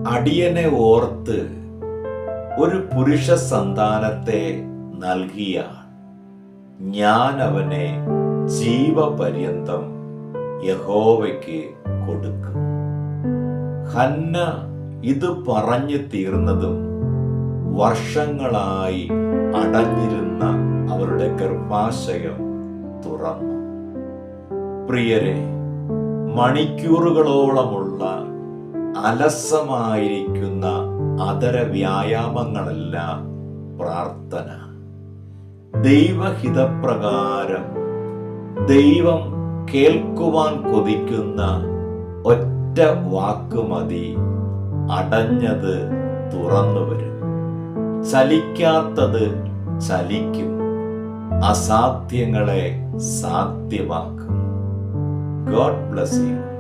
അടിയനെ ഓർത്ത് ഒരു പുരുഷ സന്താനത്തെ നൽകിയാൽ ഞാൻ അവനെ ജീവപര്യന്തം യഹോവയ്ക്ക് കൊടുക്കും. ഹന്ന ഇത് പറഞ്ഞു തീർന്നതും വർഷങ്ങളായി അടഞ്ഞിരുന്ന അവരുടെ ഗർഭാശയം തുറന്നു. പ്രിയരെ, മണിക്കൂറുകളോളമുള്ള അലസമായിരിക്കുന്ന അതര വ്യായാമങ്ങളല്ല പ്രാർത്ഥന. ദൈവഹിതപ്രകാരം ദൈവം കേൾക്കുവാൻ കൊതിക്കുന്ന ഒറ്റ വാക്ക് മതി അടഞ്ഞത് തുറന്നു വരും. ചലിക്കാത്തത് ചലിക്കും. അസാധ്യങ്ങളെ സാധ്യമാക്കും. God bless U.